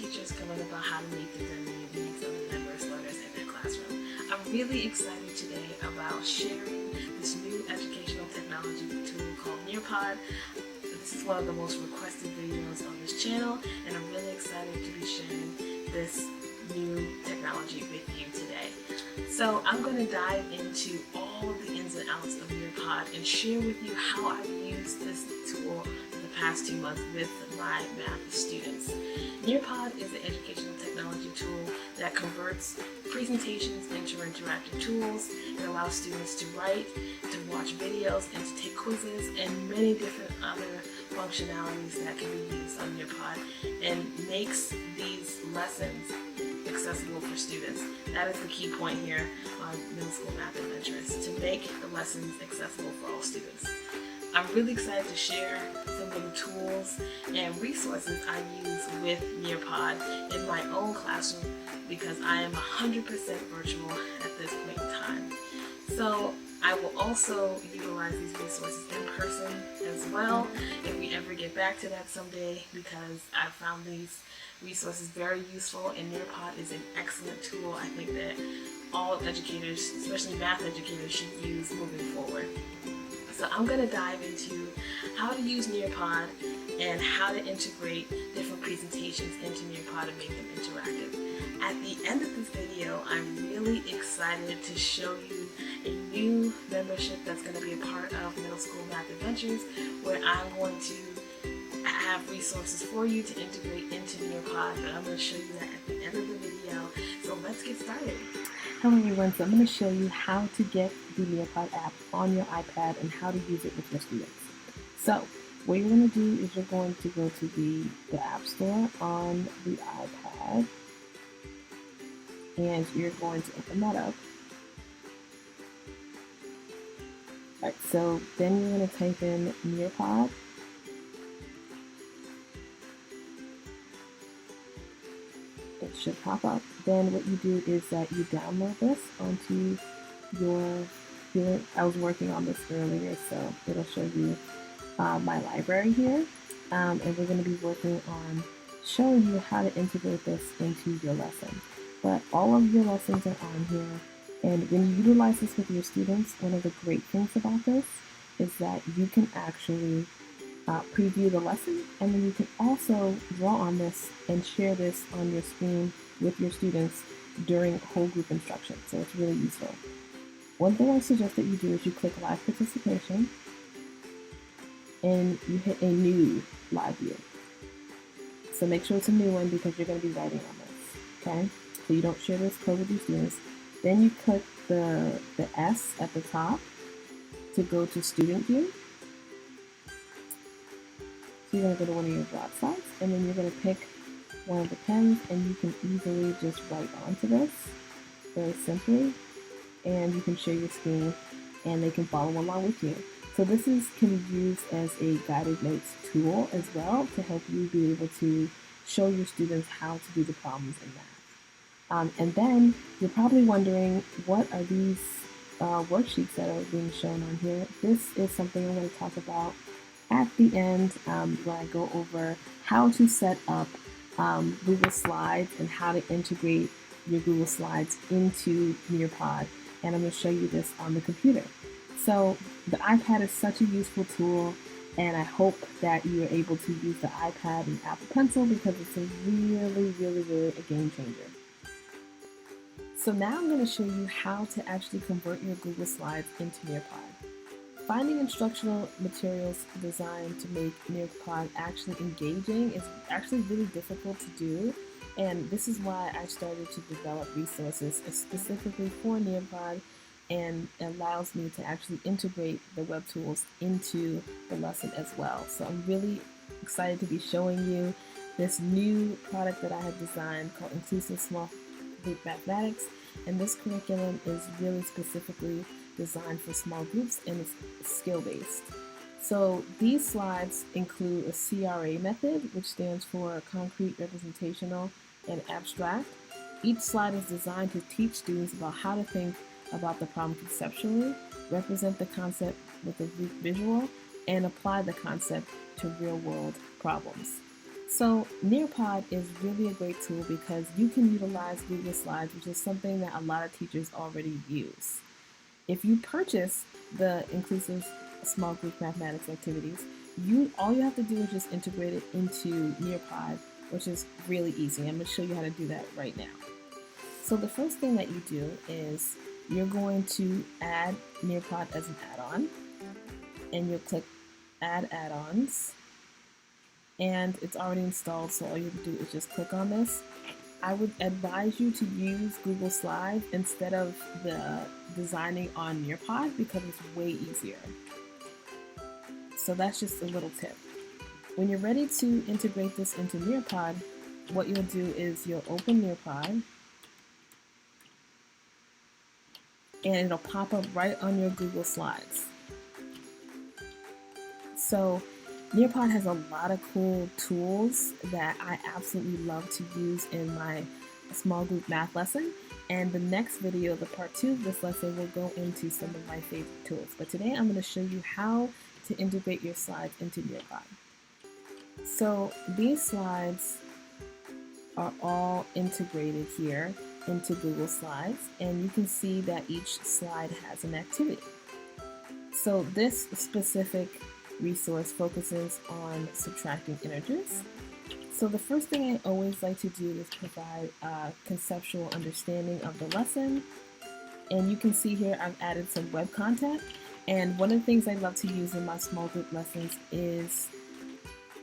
teachers can learn about how to meet the needs of the diverse learners in their classroom. I'm really excited today about sharing this new educational technology tool called Nearpod. This is one of the most requested videos on this channel, and I'm really excited to be sharing this new technology with you today. So I'm going to dive into all of the ins and outs of Nearpod and share with you how I've used this tool for the past 2 months with my math students. Nearpod is an educational technology tool that converts presentations into interactive tools. It allows students to write, to watch videos, and to take quizzes, and many different other functionalities that can be used on Nearpod, and makes these lessons accessible for students. That is the key point here on Middle School Math Adventures, to make the lessons accessible for all students. I'm really excited to share some of the tools and resources I use with Nearpod in my own classroom, because I am 100% virtual at this point in time. So I will also utilize these resources in person as well if we ever get back to that someday, because I found these resources very useful, and Nearpod is an excellent tool I think that all educators, especially math educators, should use moving forward. So I'm going to dive into how to use Nearpod and how to integrate different presentations into Nearpod and make them interactive. At the end of this video, I'm really excited to show you a new membership that's going to be a part of Middle School Math Adventures, where I'm going to have resources for you to integrate into Nearpod, but I'm going to show you that at the end of the video. So let's get started. Hello everyone, so I'm going to show you how to get the Nearpod app on your iPad and how to use it with your students. So what you're going to do is you're going to go to the App Store on the iPad, and you're going to open that up. Alright, so then you're going to type in Nearpod. It should pop up. Then what you do is that you download this onto your, I was working on this earlier, so it'll show you my library here. And we're going to be working on showing you how to integrate this into your lesson. But all of your lessons are on here. And when you utilize this with your students, one of the great things about this is that you can actually preview the lesson, and then you can also draw on this and share this on your screen with your students during whole group instruction. So it's really useful. One thing I suggest that you do is you click live participation and you hit a new live view. So make sure it's a new one, because you're going to be writing on this. Okay? So you don't share this code with your students. Then you click the S at the top to go to student view. So you're going to go to one of your drop sides, and then you're going to pick one of the pens, and you can easily just write onto this very simply, and you can share your screen and they can follow along with you. So this can be used as a guided notes tool as well, to help you be able to show your students how to do the problems in math. And then you're probably wondering, what are these worksheets that are being shown on here? This is something I'm going to talk about at the end, when I go over how to set up Google Slides and how to integrate your Google Slides into Nearpod. And I'm going to show you this on the computer. So the iPad is such a useful tool, and I hope that you are able to use the iPad and Apple Pencil, because it's a really a game changer. So now I'm going to show you how to actually convert your Google Slides into Nearpod. Finding instructional materials designed to make Nearpod actually engaging is actually really difficult to do, and this is why I started to develop resources specifically for Nearpod, and allows me to actually integrate the web tools into the lesson as well. So I'm really excited to be showing you this new product that I have designed called Inclusive Small Group Mathematics, and this curriculum is really specifically designed for small groups, and it's skill-based. So these slides include a CRA method, which stands for Concrete, Representational, and Abstract. Each slide is designed to teach students about how to think about the problem conceptually, represent the concept with a visual, and apply the concept to real-world problems. So Nearpod is really a great tool because you can utilize Google Slides, which is something that a lot of teachers already use. If you purchase the inclusive small group mathematics activities, all you have to do is just integrate it into Nearpod, which is really easy. I'm going to show you how to do that right now. So the first thing that you do is you're going to add Nearpod as an add-on, and you'll click Add Add-ons, and it's already installed, so all you have to do is just click on this. I would advise you to use Google Slides instead of the designing on Nearpod because it's way easier. So that's just a little tip. When you're ready to integrate this into Nearpod, what you'll do is you'll open Nearpod, and it'll pop up right on your Google Slides. So Nearpod has a lot of cool tools that I absolutely love to use in my small group math lesson. And the next video, the part 2 of this lesson, will go into some of my favorite tools. But today I'm going to show you how to integrate your slides into Nearpod. So these slides are all integrated here into Google Slides, and you can see that each slide has an activity. So this specific resource focuses on subtracting integers. So the first thing I always like to do is provide a conceptual understanding of the lesson. And you can see here I've added some web content. And one of the things I love to use in my small group lessons is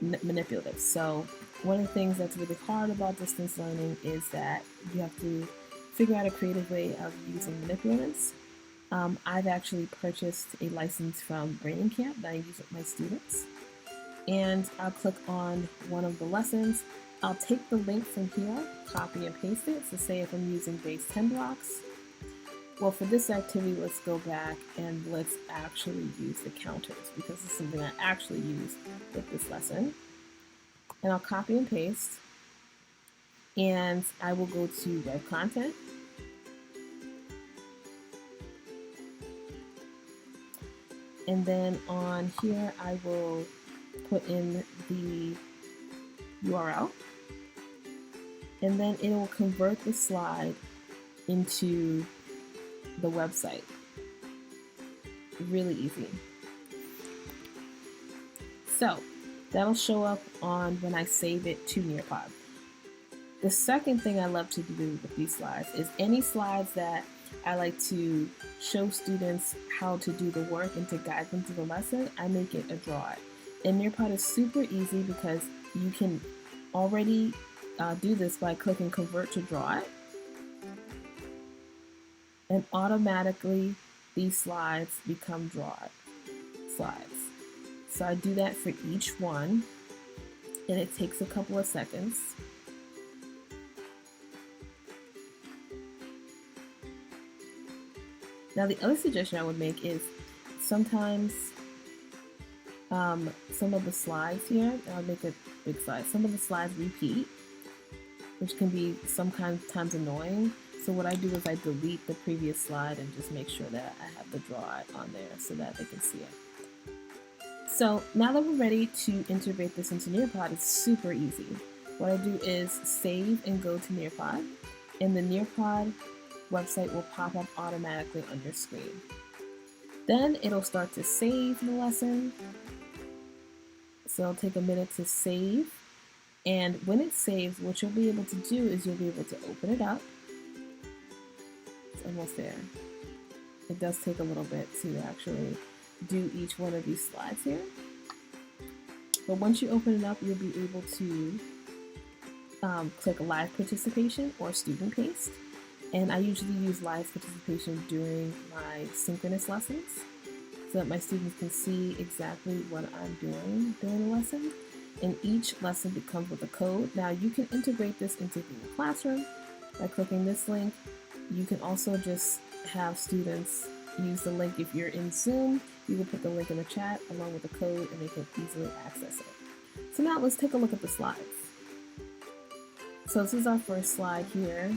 manipulatives. So one of the things that's really hard about distance learning is that you have to figure out a creative way of using manipulatives. I've actually purchased a license from Brain Camp that I use with my students. And I'll click on one of the lessons. I'll take the link from here, copy and paste it. So say if I'm using base 10 blocks. Well, for this activity, let's go back and let's actually use the counters because it's something I actually use with this lesson. And I'll copy and paste. And I will go to web content. And then on here, I will put in the URL. And then it will convert the slide into the website. Really easy. So that'll show up on when I save it to Nearpod. The second thing I love to do with these slides is any slides that I like to show students how to do the work and to guide them through the lesson, I make it a draw it. And Nearpod is super easy because you can already do this by clicking convert to draw it. And automatically these slides become draw it slides. So I do that for each one, and it takes a couple of seconds. Now the other suggestion I would make is sometimes some of the slides here, I'll make a big slide, some of the slides repeat, which can be sometimes annoying. So what I do is I delete the previous slide and just make sure that I have the draw it on there so that they can see it. So now that we're ready to integrate this into Nearpod, it's super easy. What I do is save and go to Nearpod, and the Nearpod website will pop up automatically on your screen. Then it'll start to save the lesson. So it'll take a minute to save. And when it saves, what you'll be able to do is you'll be able to open it up. It's almost there. It does take a little bit to actually do each one of these slides here. But once you open it up, you'll be able to click live participation or student paste. And I usually use live participation during my synchronous lessons so that my students can see exactly what I'm doing during the lesson. And each lesson comes with a code. Now you can integrate this into Google Classroom by clicking this link. You can also just have students use the link. If you're in Zoom, you can put the link in the chat along with the code and they can easily access it. So now let's take a look at the slides. So this is our first slide here.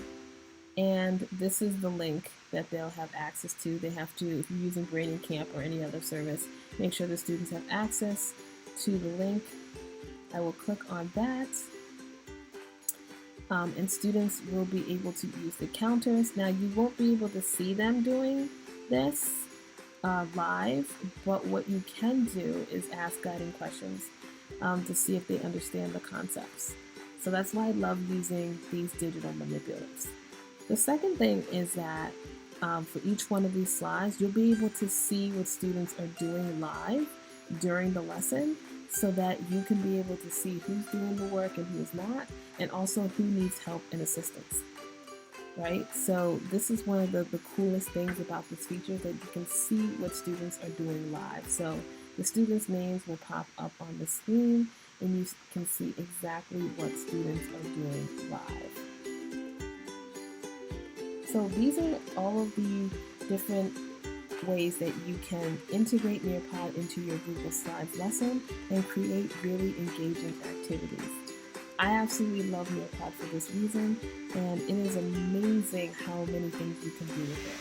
And this is the link that they'll have access to. They have to, if you're using Brain Camp or any other service, make sure the students have access to the link. I will click on that. And students will be able to use the counters. Now you won't be able to see them doing this live, but what you can do is ask guiding questions to see if they understand the concepts. So that's why I love using these digital manipulatives. The second thing is that for each one of these slides, you'll be able to see what students are doing live during the lesson so that you can be able to see who's doing the work and who's not, and also who needs help and assistance. Right? So this is one of the coolest things about this feature, that you can see what students are doing live. So the students' names will pop up on the screen and you can see exactly what students are doing live. So these are all of the different ways that you can integrate Nearpod into your Google Slides lesson and create really engaging activities. I absolutely love Nearpod for this reason, and it is amazing how many things you can do with it.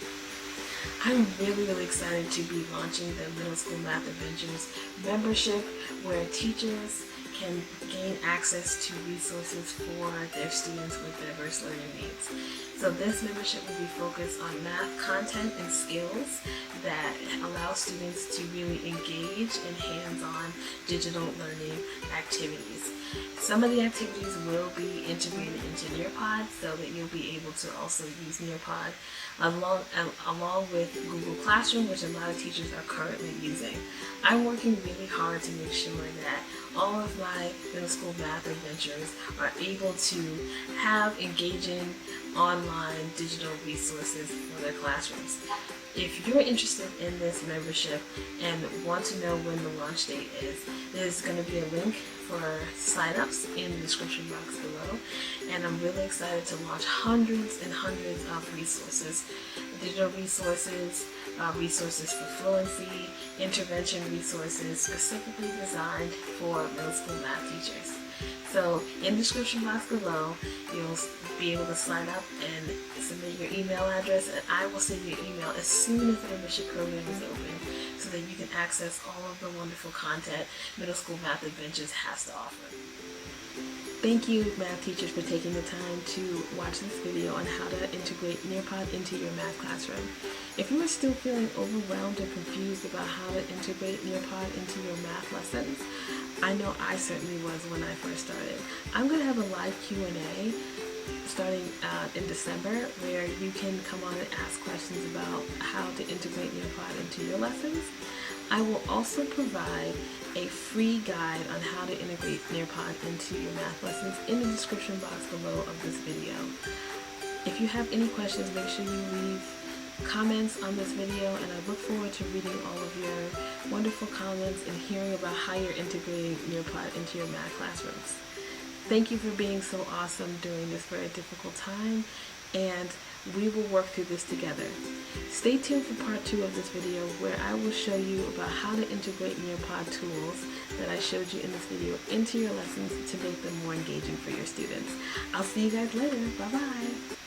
I'm really excited to be launching the Middle School Math Adventures membership, where teachers can gain access to resources for their students with diverse learning needs. So this membership will be focused on math content and skills that allow students to really engage in hands-on digital learning activities. Some of the activities will be integrated into Nearpod, so that you'll be able to also use Nearpod along with Google Classroom, which a lot of teachers are currently using. I'm working really hard to make sure that all of my middle school math adventures are able to have engaging online digital resources for their classrooms. If you're interested in this membership and want to know when the launch date is, there's going to be a link for signups in the description box below. And I'm really excited to launch hundreds and hundreds of resources, digital resources, resources for fluency, intervention resources specifically designed for middle school math teachers. So in the description box below, you'll be able to sign up and submit your email address, and I will send you an email as soon as the membership program is open, so that you can access all of the wonderful content Middle School Math Adventures has to offer. Thank you, math teachers, for taking the time to watch this video on how to integrate Nearpod into your math classroom. If you are still feeling overwhelmed or confused about how to integrate Nearpod into your math lessons, I know I certainly was when I first started. I'm going to have a live Q&A starting in December, where you can come on and ask questions about how to integrate Nearpod into your lessons. I will also provide a free guide on how to integrate Nearpod into your math lessons in the description box below of this video. If you have any questions, make sure you leave comments on this video, and I look forward to reading all of your wonderful comments and hearing about how you're integrating Nearpod into your math classrooms. Thank you for being so awesome during this very difficult time, and we will work through this together. Stay tuned for part 2 of this video, where I will show you about how to integrate Nearpod tools that I showed you in this video into your lessons to make them more engaging for your students. I'll see you guys later. Bye-bye.